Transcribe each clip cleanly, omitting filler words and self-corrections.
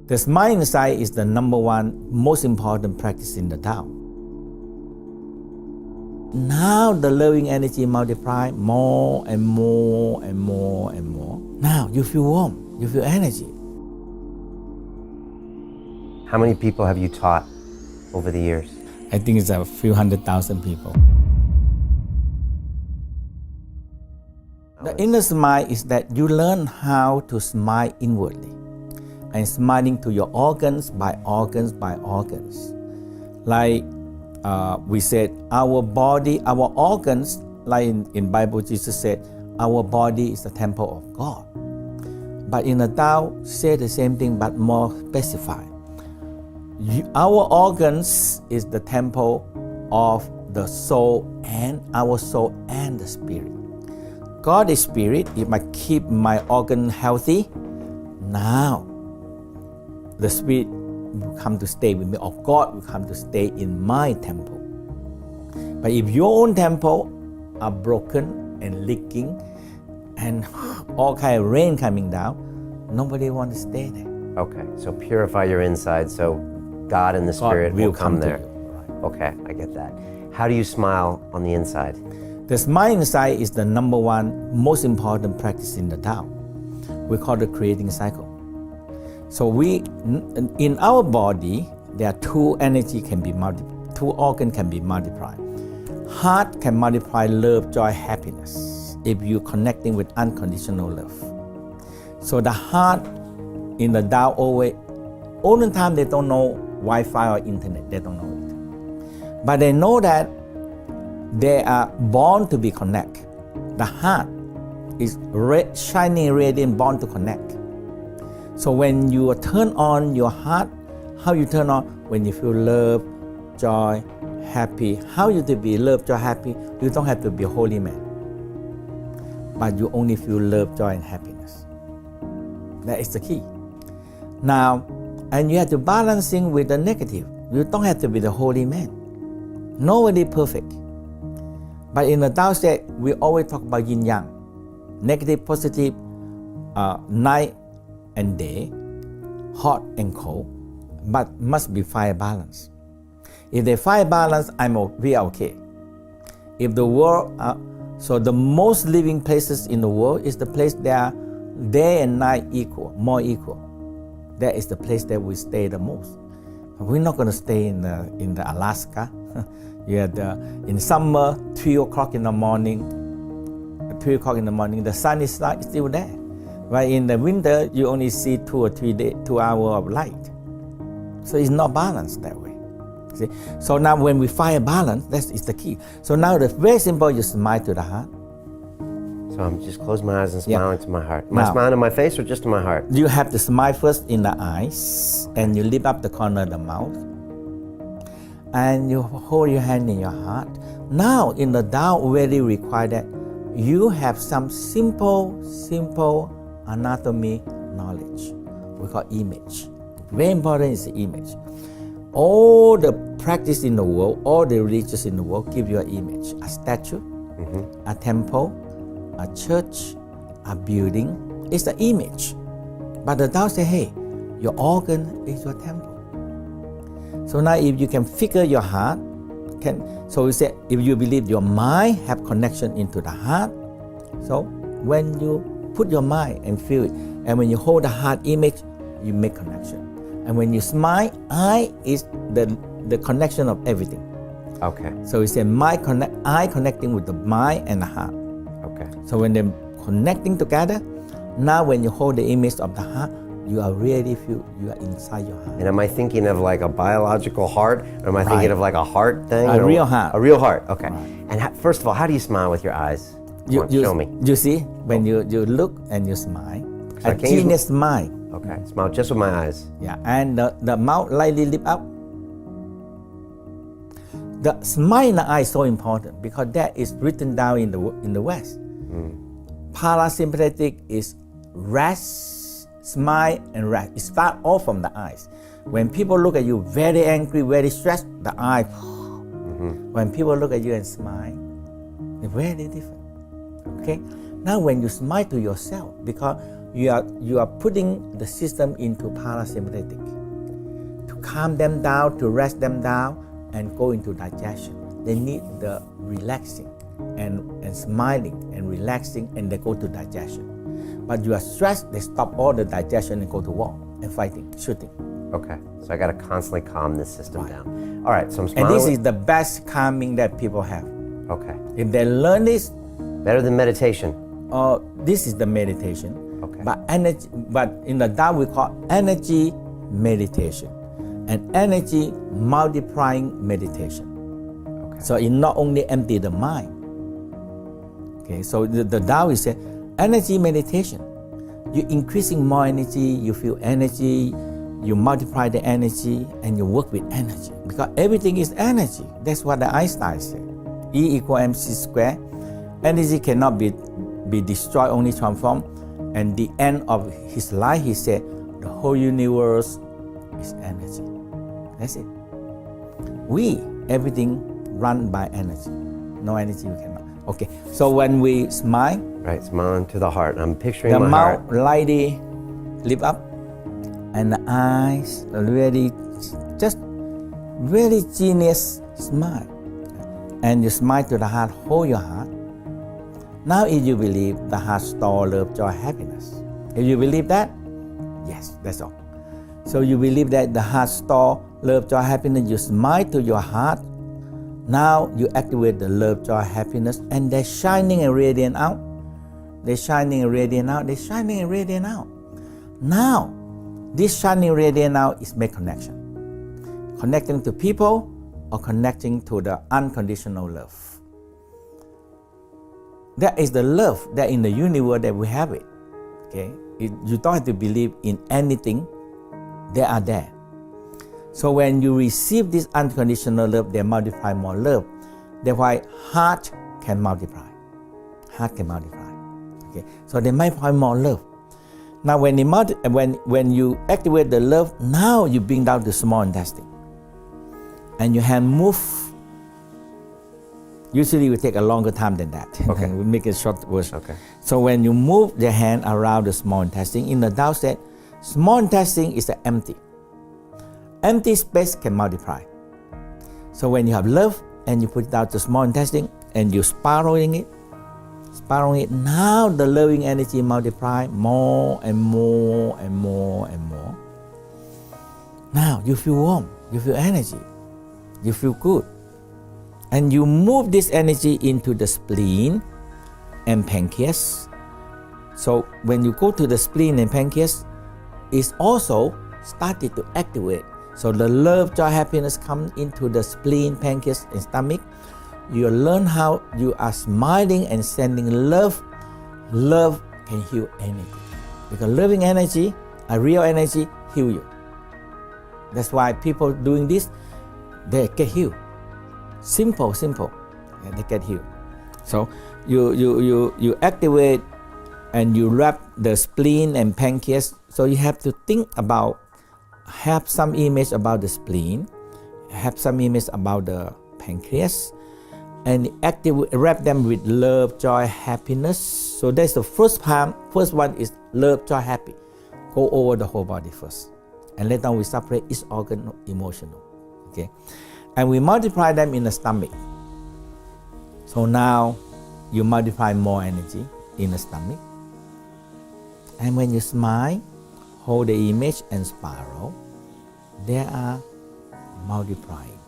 The smile inside is the number one most important practice in the Tao. Now the loving energy multiply more and more and more and more. Now you feel warm, you feel energy. How many people have you taught over the years? I think it's a few 100,000 people. The inner smile is that you learn how to smile inwardly and smiling to your organs by organs by organs. Like we said, our body, our organs, like in Bible, Jesus said, our body is the temple of God. But in the Tao, say the same thing but more specified. Our organs is the temple of the soul and our soul and the spirit. God is spirit. If I keep my organ healthy, now the spirit will come to stay with me, or God will come to stay in my temple. But if your own temple are broken and leaking and all kind of rain coming down, nobody want to stay there. Okay, so purify your inside so God and the Spirit will come there. Right. Okay, I get that. How do you smile on the inside? The smile inside is the number one most important practice in the Tao. We call it creating cycle. So in our body, there are two organs can be multiplied. Heart can multiply love, joy, happiness if you're connecting with unconditional love. So the heart in the Tao always, all the time they don't know Wi-Fi or internet, they don't know it. But they know that they are born to be connect. The heart is shining, radiant, born to connect. So when you turn on your heart, how you turn on? When you feel love, joy, happy. How you to be love, joy, happy? You don't have to be a holy man. But you only feel love, joy, and happiness. That is the key. Now, and you have to balancing with the negative. You don't have to be the holy man. Nobody perfect. But in the Tao state, we always talk about yin yang. Negative, positive, night and day, hot and cold, but must be fire balance. If they fire balance, we are okay. If the world, so the most living places in the world is the place that are day and night equal, more equal. That is the place that we stay the most. We're not going to stay in the Alaska. In summer, 3 o'clock in the morning, the sun is still there. But in the winter, you only see 2 or 2 hours of light. So it's not balanced that way. See? So now when we find balance, that is the key. So now the very simple, you smile to the heart. So I'm just close my eyes and smiling to my heart. Am I smiling to my face or just to my heart? You have to smile first in the eyes, and you lift up the corner of the mouth. And you hold your hand in your heart. Now in the Tao, very required that you have some simple anatomy knowledge. We call image. Very important is the image. All the practice in the world, all the religions in the world give you an image. A statue, a temple, a church, a building. It's the image. But the Tao say, hey, your organ is your temple. So now if you can figure your heart, so we say if you believe your mind have connection into the heart, so when you put your mind and feel it, and when you hold the heart image, you make connection. And when you smile, eye is the connection of everything. Okay. So we say eye connecting with the mind and the heart. Okay. So when they're connecting together, now when you hold the image of the heart, you are really feel you are inside your heart. And am I thinking of like a biological heart, or am I thinking of like a heart thing? A real heart. A real heart. Okay. Right. And first of all, how do you smile with your eyes? Show me. You see, when you look and you smile, So a genius smile. Okay. Smile just with my eyes. Yeah, and the mouth lightly lift up. The smile in the eye is so important because that is written down in the West. Parasympathetic is rest, smile, and rest. It starts all from the eyes. When people look at you very angry, very stressed, the eye. When people look at you and smile, it's very different. Okay. Now when you smile to yourself, because you are putting the system into parasympathetic to calm them down, to rest them down, and go into digestion. They need the relaxing and smiling and relaxing, and they go to digestion. But you are stressed, they stop all the digestion and go to war and fighting, shooting. Okay, so I got to constantly calm this system Right. down. All right, so I'm smiling. And this is the best calming that people have. Okay, If they learn this, better than meditation. this is the meditation. Okay. But in the Tao we call energy meditation and energy multiplying meditation. Okay. So it not only empty the mind. Okay, so the Tao is say energy meditation. You increasing more energy, you feel energy, you multiply the energy, and you work with energy because everything is energy. That's what the Einstein said. E equal mc square. Energy cannot be destroyed, only transformed. And the end of his life, he said, the whole universe is energy. That's it. Everything run by energy. No energy, we cannot. Okay, so when we smile, Right, smiling to the heart. I'm picturing the my mouth heart. lightly lift up, and the eyes really, just really genius smile. And you smile to the heart, hold your heart. Now if you believe the heart store love, joy, happiness. If you believe that, yes, that's all. So you believe that the heart store love, joy, happiness, you smile to your heart. Now you activate the love, joy, happiness, and they're shining and radiant out. They're shining and radiant out. They're shining and radiant out. Now, this shining radiant out is make connection. Connecting to people or connecting to the unconditional love. That is the love that in the universe that we have it. Okay, you don't have to believe in anything. They are there. So when you receive this unconditional love, they multiply more love. That's why heart can multiply. Heart can multiply. Okay, so they multiply more love. Now when you activate the love, now you bring down the small intestine, and your hand move. Usually we take a longer time than that. Okay. We make it short version. Okay. So when you move the hand around the small intestine, in the Tao said, small intestine is empty. Empty space can multiply. So when you have love and you put it out the small intestine and you spiraling it, now the loving energy multiply more and more and more and more. Now you feel warm, you feel energy, you feel good. And you move this energy into the spleen and pancreas. So when you go to the spleen and pancreas, it's also started to activate. So the love, joy, happiness come into the spleen, pancreas, and stomach. You learn how you are smiling and sending love. Love can heal anything. Because loving energy, a real energy, heal you. That's why people doing this, they get healed. Simple, and they get healed. So you activate and you wrap the spleen and pancreas. So you have to think about, have some image about the spleen, have some image about the pancreas, and wrap them with love, joy, happiness. So that's the first part. First one is love, joy, happy. Go over the whole body first, and later on we separate each organ emotional. Okay. And we multiply them in the stomach. So now you multiply more energy in the stomach. And when you smile, hold the image and spiral, they are multiplying.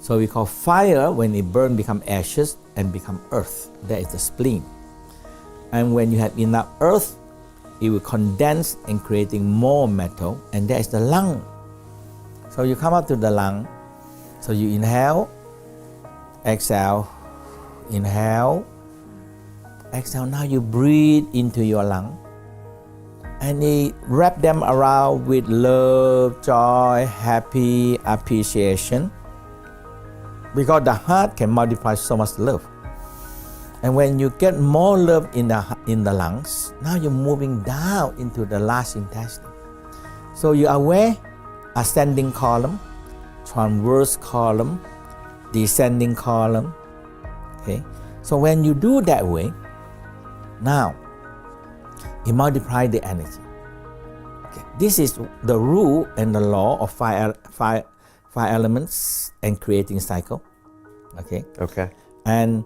So we call fire, when it burns, become ashes and become earth. That is the spleen. And when you have enough earth, it will condense and creating more metal, and that is the lung. So you come up to the lung. So you inhale, exhale, inhale, exhale. Now you breathe into your lung, and you wrap them around with love, joy, happy, appreciation. Because the heart can multiply so much love. And when you get more love in the lungs, now you're moving down into the large intestine. So you are aware, ascending column, transverse column, descending column. Okay. So when you do that way, now it multiplies the energy. Okay. This is the rule and the law of five elements and creating cycle. Okay. Okay. And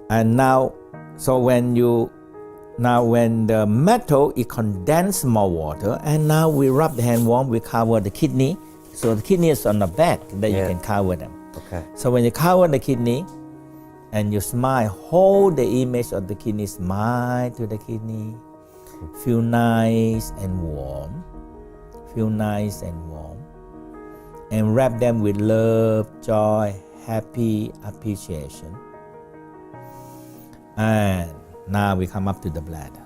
now, so when the metal is condensed more water, and now we rub the hand warm, we cover the kidney. So the kidney is on the back that you can cover them. Okay. So when you cover the kidney and you smile, hold the image of the kidney, smile to the kidney. Feel nice and warm. Feel nice and warm. And wrap them with love, joy, happy, appreciation. And now we come up to the bladder.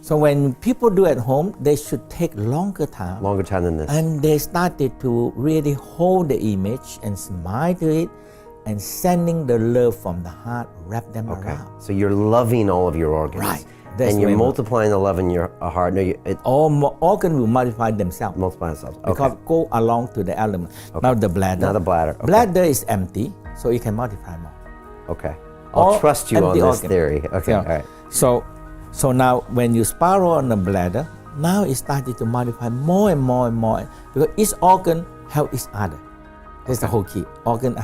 So when people do at home, they should take longer time. Longer time than this. And they started to really hold the image and smile to it and sending the love from the heart, wrap them around. So you're loving all of your organs. Right. And you're multiplying the love in your heart. No, all organs will multiply themselves. Multiply themselves. Okay. Because go along to the element. Okay. Now the bladder. Now the bladder. Okay. Bladder is empty, so it can multiply more. Okay. I'll trust you on this organ. theory. Okay. All right. So now when you spiral on the bladder, now it started to multiply more and more and more because each organ help each other. That's the whole key. Organ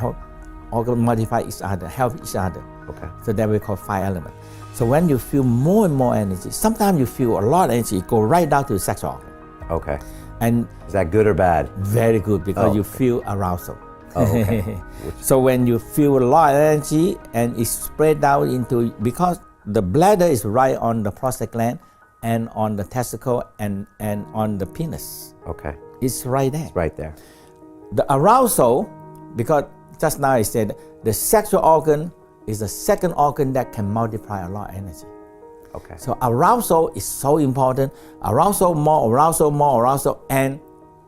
multiply each other, help each other. Okay. So that we call five elements. So when you feel more and more energy, sometimes you feel a lot of energy, go right down to the sexual organ. Okay. And is that good or bad? Very good because you feel arousal. Oh, okay. So when you feel a lot of energy and it's spread out into, because the bladder is right on the prostate gland and on the testicle and on the penis. Okay. It's right there. It's right there. The arousal, because just now I said the sexual organ is the second organ that can multiply a lot of energy. Okay. So arousal is so important. Arousal, and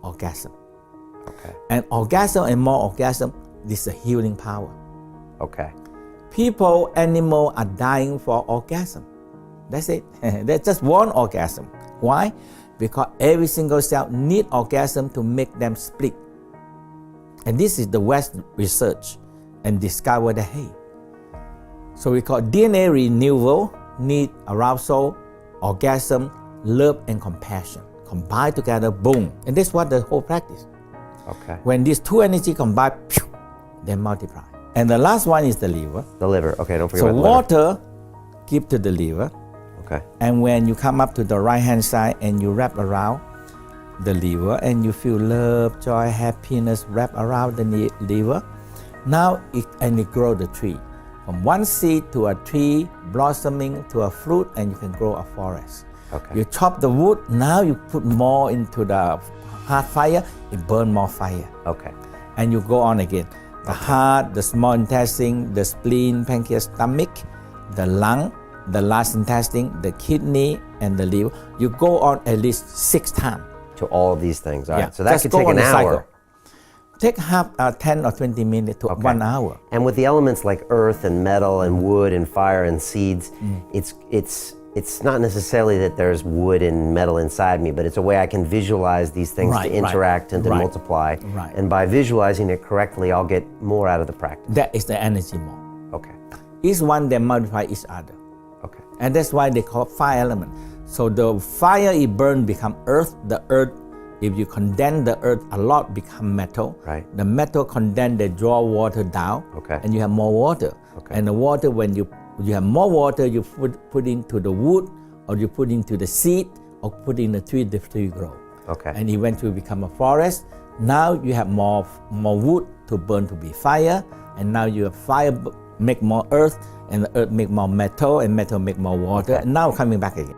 orgasm. Okay. And orgasm and more orgasm, this is a healing power. Okay. People, animals are dying for orgasm. That's it. That's just one orgasm. Why? Because every single cell needs orgasm to make them split. And this is the West research and discover that, hey, so we call DNA renewal, need arousal, orgasm, love, and compassion. Combine together, boom. And that's what the whole practice. Okay. When these two energy combine, they multiply. And the last one is the liver. The liver. Okay, don't forget so about the liver. So water give to the liver. Okay. And when you come up to the right hand side and you wrap around the liver and you feel love, joy, happiness wrap around the liver, now it grows the tree. From one seed to a tree, blossoming to a fruit, and you can grow a forest. Okay. You chop the wood, now you put more into the hard fire, it burns more fire. Okay. And you go on again. The heart, the small intestine, the spleen, pancreas, stomach, the lung, the large intestine, the kidney, and the liver. You go on at least 6 times. To all of these things. All right. So that just could go take on an the hour. cycle. Take 10 or 20 minutes to 1 hour. And with the elements like earth and metal and wood and fire and seeds, it's not necessarily that there's wood and metal inside me, but it's a way I can visualize these things to interact and to multiply. Right. And by visualizing it correctly, I'll get more out of the practice. That is the energy more. Okay. Each one, they multiply each other. Okay. And that's why they call fire element. So the fire it burn become earth. The earth, if you condense the earth a lot, become metal. Right. The metal condense, they draw water down. Okay. And you have more water. Okay. And the water, when you have more water, you put into the wood, or you put into the seed, or put in the tree grow. Okay. And eventually become a forest. Now you have more wood to burn to be fire, and now you have fire make more earth, and the earth make more metal, and metal make more water. And now coming back again.